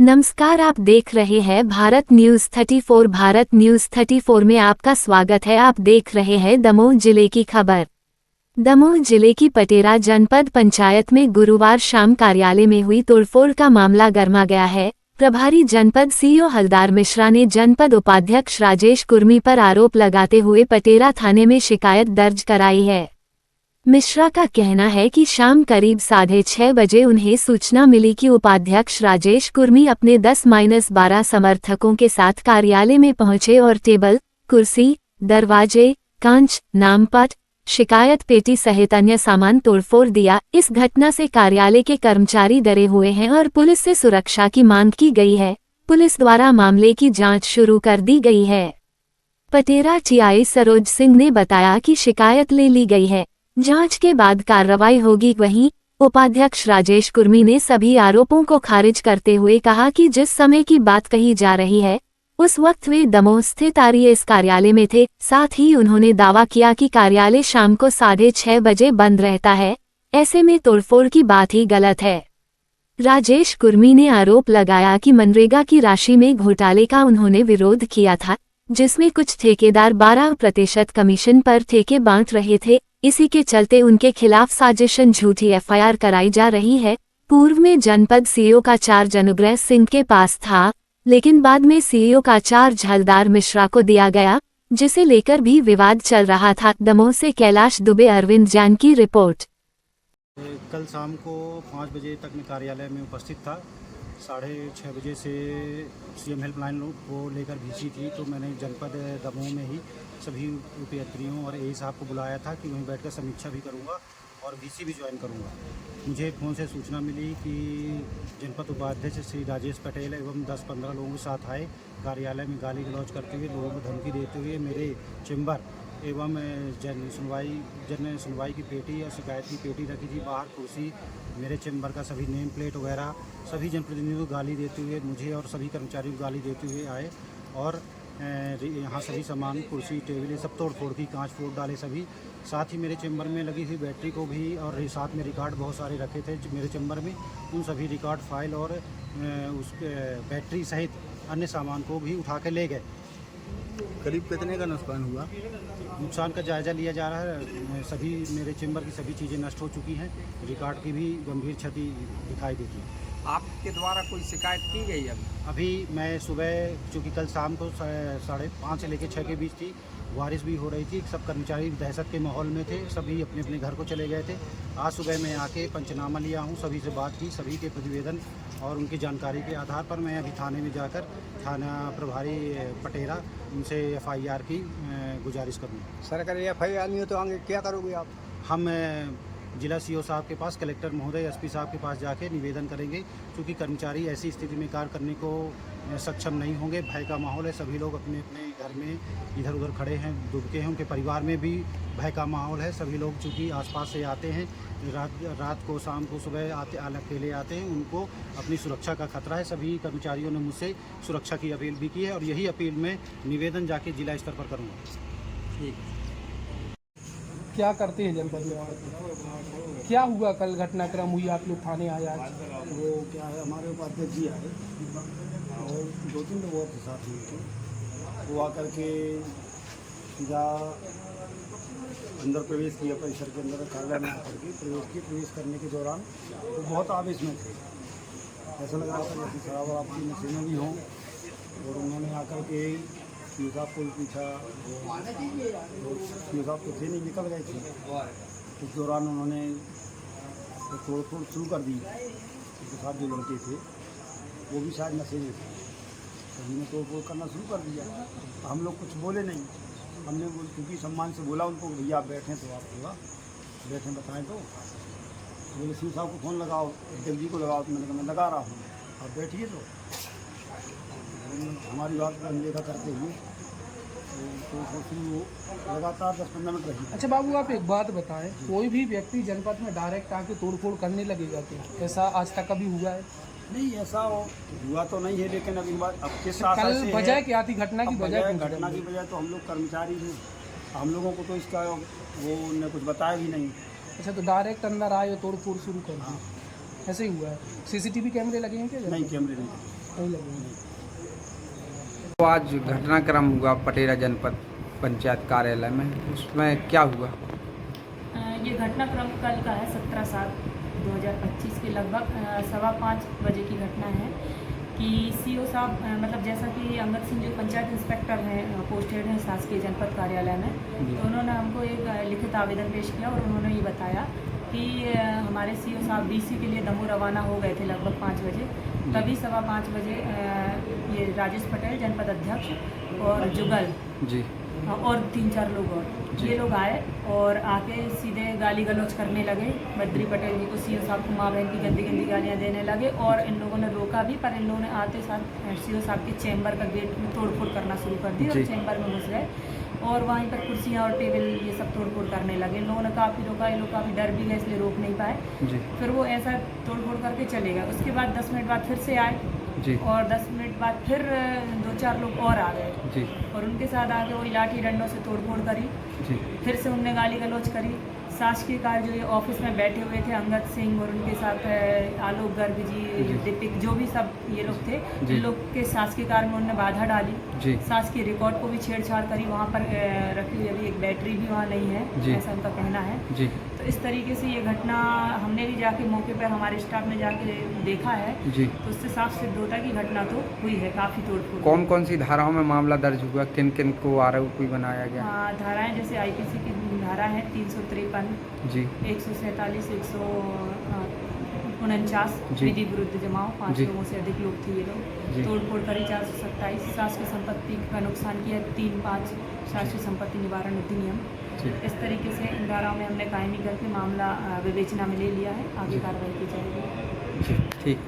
नमस्कार, आप देख रहे हैं भारत न्यूज 34। भारत न्यूज 34 में आपका स्वागत है। आप देख रहे हैं दमोह जिले की खबर। दमोह जिले की पटेरा जनपद पंचायत में गुरुवार शाम कार्यालय में हुई तोड़फोड़ का मामला गरमा गया है। प्रभारी जनपद सीईओ हलदार मिश्रा ने जनपद उपाध्यक्ष राजेश कुर्मी पर आरोप लगाते हुए पटेरा थाने में शिकायत दर्ज कराई है। मिश्रा का कहना है कि शाम करीब 6:30 बजे उन्हें सूचना मिली कि उपाध्यक्ष राजेश कुर्मी अपने 10-12 समर्थकों के साथ कार्यालय में पहुंचे और टेबल, कुर्सी, दरवाजे, कांच, नामपट, शिकायत पेटी सहित अन्य सामान तोड़फोड़ दिया। इस घटना से कार्यालय के कर्मचारी डरे हुए हैं और पुलिस से सुरक्षा की मांग की गई है। पुलिस द्वारा मामले की जांच शुरू कर दी गई है। पटेरा टीआई सरोज सिंह ने बताया कि शिकायत ले ली गई है, जांच के बाद कार्रवाई होगी। वहीं उपाध्यक्ष राजेश कुर्मी ने सभी आरोपों को खारिज करते हुए कहा कि जिस समय की बात कही जा रही है उस वक्त वे दमोह स्थित आरएएस कार्यालय में थे। साथ ही उन्होंने दावा किया कि कार्यालय शाम को 6:30 बजे बंद रहता है, ऐसे में तोड़फोड़ की बात ही गलत है। राजेश कुर्मी ने आरोप लगाया कि मनरेगा की राशि में घोटाले का उन्होंने विरोध किया था, जिसमें कुछ ठेकेदार 12% कमीशन पर ठेके बांट रहे थे। इसी के चलते उनके खिलाफ साजिशन झूठी एफआईआर कराई जा रही है। पूर्व में जनपद सीईओ का चार्ज अनुग्रह सिंह के पास था, लेकिन बाद में सीईओ का चार्ज हलदार मिश्रा को दिया गया, जिसे लेकर भी विवाद चल रहा था। दमोह से कैलाश दुबे, अरविंद जैन की रिपोर्ट। कल शाम को 5 बजे तक मैं कार्यालय में उपस्थित था। 6:30 बजे से सीएम हेल्पलाइन को लेकर वीसी थी, तो मैंने जनपद दमोह में ही सभी उपयात्रियों और एई साहब को बुलाया था कि वहीं बैठकर समीक्षा भी करूंगा और वीसी भी ज्वाइन करूंगा। मुझे फ़ोन से सूचना मिली कि जनपद उपाध्यक्ष श्री राजेश पटेल एवं 10-15 लोगों के साथ आए, कार्यालय में गाली गलौज करते हुए, लोगों को धमकी देते हुए मेरे चैम्बर एवं जन सुनवाई की पेटी और शिकायत की पेटी रखी थी बाहर, कुर्सी, मेरे चैम्बर का सभी नेम प्लेट वगैरह सभी जनप्रतिनिधियों को गाली देते हुए, मुझे और सभी कर्मचारियों को गाली देते हुए आए और यहाँ सभी सामान, कुर्सी, टेबल, सब तोड़ फोड़ की, कांच फोड़ डाले सभी। साथ ही मेरे चैम्बर में लगी हुई बैटरी को भी और साथ में रिकॉर्ड बहुत सारे रखे थे मेरे चैम्बर में, उन सभी रिकॉर्ड फाइल और उस बैटरी सहित अन्य सामान को भी उठा के ले गए। करीब कितने का नुकसान हुआ? नुकसान का जायजा लिया जा रहा है। सभी मेरे चैम्बर की सभी चीज़ें नष्ट हो चुकी हैं, रिकॉर्ड की भी गंभीर क्षति दिखाई देती है। आपके द्वारा कोई शिकायत की गई है? अभी मैं सुबह, चूँकि कल शाम को 5:30 से लेकर 6 के बीच थी, बारिश भी हो रही थी, सब कर्मचारी दहशत के माहौल में थे, सभी अपने अपने घर को चले गए थे। आज सुबह मैं आके पंचनामा लिया हूँ, सभी से बात की, सभी के प्रतिवेदन और उनकी जानकारी के आधार पर मैं अभी थाने में जाकर थाना प्रभारी पटेरा उनसे एफआईआर की गुजारिश करूँगा। सर, अगर एफआईआर नहीं हो तो आगे क्या करोगे आप? हम जिला सीओ साहब के पास, कलेक्टर महोदय, एसपी साहब के पास जाके निवेदन करेंगे, क्योंकि कर्मचारी ऐसी स्थिति में कार्य करने को सक्षम नहीं होंगे। भय का माहौल है, सभी लोग अपने अपने घर में इधर उधर खड़े हैं, दुबके हैं, उनके परिवार में भी भय का माहौल है। सभी लोग चूँकि आसपास से आते हैं, रात को, शाम को, सुबह अकेले आते हैं, उनको अपनी सुरक्षा का खतरा है। सभी कर्मचारियों ने मुझसे सुरक्षा की अपील भी की है और यही अपील मैं निवेदन जाके जिला स्तर पर करूँगा। ठीक। क्या करते हैं जनपद में? क्या हुआ कल घटनाक्रम हुई, आप लोग थाने आए आज? वो क्या है, हमारे उपाध्यक्ष जी आए और 2-3 लोग और के साथ हुए थे। वो आकर के सीधा अंदर प्रवेश किया, परिसर के अंदर कार्यालय में आकर के प्रवेश करने के दौरान वो बहुत आवेश में थे। ऐसा लग रहा था जैसे शराब वराब की मशीनें भी हों, और उन्होंने आकर के सीओ साहब को पूछा, सीओ साहब तो थे नहीं, निकल गए थे। इस दौरान उन्होंने तोड़ फोड़ शुरू कर दी। उसके साथ जो लड़के थे वो भी शायद नशे में थे, सभी ने तोड़ फोड़ करना शुरू कर दिया। हम लोग कुछ बोले नहीं, हमने क्योंकि सम्मान से बोला उनको, भैया आप बैठें तो आप थोड़ा बैठें, बताएं तो बोले सीओ साहब को फ़ोन लगाओ, जल्दी को लगाओ। तो मैंने कहा मैं लगा रहा हूँ, आप बैठिए। तो हमारी बात को अनदेखा करते हुए तो लगातार 10-15 मिनट रही। अच्छा बाबू, आप एक बात बताएं, कोई भी व्यक्ति जनपद में डायरेक्ट आके तोड़फोड़ करने लगेगा क्या? ऐसा आज तक कभी हुआ है? नहीं, ऐसा हुआ तो नहीं है, लेकिन अभी बात अब किस आशा से है, वजह क्या थी घटना की? घटना की वजह तो हम लोग कर्मचारी हैं, हम लोगों को तो इसका वो उन्होंने कुछ बताया भी नहीं। अच्छा, तो डायरेक्ट अंदर आए और तोड़फोड़ शुरू कर दी, ऐसे ही हुआ है? सीसीटीवी कैमरे लगे हैं क्या? नहीं, कैमरे नहीं। नहीं लगेंगे। तो आज घटनाक्रम हुआ पटेरा जनपद पंचायत कार्यालय में, उसमें क्या हुआ? ये घटनाक्रम कल का है 17/7/2025 के लगभग 5:15 बजे की घटना है कि सीओ साहब मतलब जैसा कि अंगद सिंह जो पंचायत इंस्पेक्टर हैं पोस्टेड हैं शासकीय जनपद कार्यालय में, तो उन्होंने हमको एक लिखित आवेदन पेश किया और उन्होंने ये बताया कि हमारे सीओ साहब बीसी के लिए दमोह रवाना हो गए थे लगभग 5 बजे। तभी 5:15 बजे ये राजेश पटेल जनपद अध्यक्ष और जुगल जी और 3-4 लोग और ये लोग आए और आके सीधे गाली गलौज करने लगे। बद्री पटेल जी को सीओ साहब को माँ बहन की गंदी गंदी गालियाँ देने लगे और इन लोगों ने रोका भी, पर इन लोगों ने आते साथ सीओ साहब के चैम्बर का गेट में तोड़फोड़ करना शुरू कर दी और चैम्बर में घुस गए और वहीं पर कुर्सियाँ और टेबल ये सब तोड़फोड़ करने लगे। इन लोगों ने काफ़ी रोका, ये लोग काफ़ी डर भी गए इसलिए रोक नहीं पाए। फिर वो ऐसा तोड़फोड़ करके चले गए। उसके बाद 10 मिनट बाद फिर से आए जी और 10 मिनट बाद फिर 2-4 लोग और आ गए जी और उनके साथ आके वही लाठी डंडों से तोड़फोड़ करी। जी फिर से उनने गाली गलौज करी। शासकीय कार्य जो ये ऑफिस में बैठे हुए थे अंगद सिंह और उनके साथ आलोक गर्ग जी, दीपिक जो भी सब ये लोग थे, इन लोग के शासकीय कार्य में उन्होंने बाधा डाली। जी शासकीय रिकॉर्ड को भी छेड़छाड़ करी। वहाँ पर रखी हुई अभी एक बैटरी भी वहाँ नहीं है, ऐसा उनका कहना है। जी तो इस तरीके से ये घटना हमने भी जाके मौके पर हमारे स्टाफ ने जाके देखा है, जी तो उससे साफ सिद्ध होता है कि घटना तो हुई है, काफ़ी तोड़फोड़। कौन कौन सी धाराओं में मामला दर्ज हुआ, किन किन को आरोपी बनाया गया? हाँ, धाराएं जैसे आईपीसी की धारा है 353 जी 147 149 जी। विधि विरुद्ध जमाव, 5 जी। लोगों से अधिक लोग थे ये जी। लोग। तोड़फोड़ करी 427, शासकीय संपत्ति का नुकसान किया 3-5 शासकीय संपत्ति निवारण अधिनियम। जी इस तरीके से इन धाराओं में हमने कायमी करके मामला विवेचना में ले लिया है। आगे कार्रवाई की जाएगी। जी ठीक।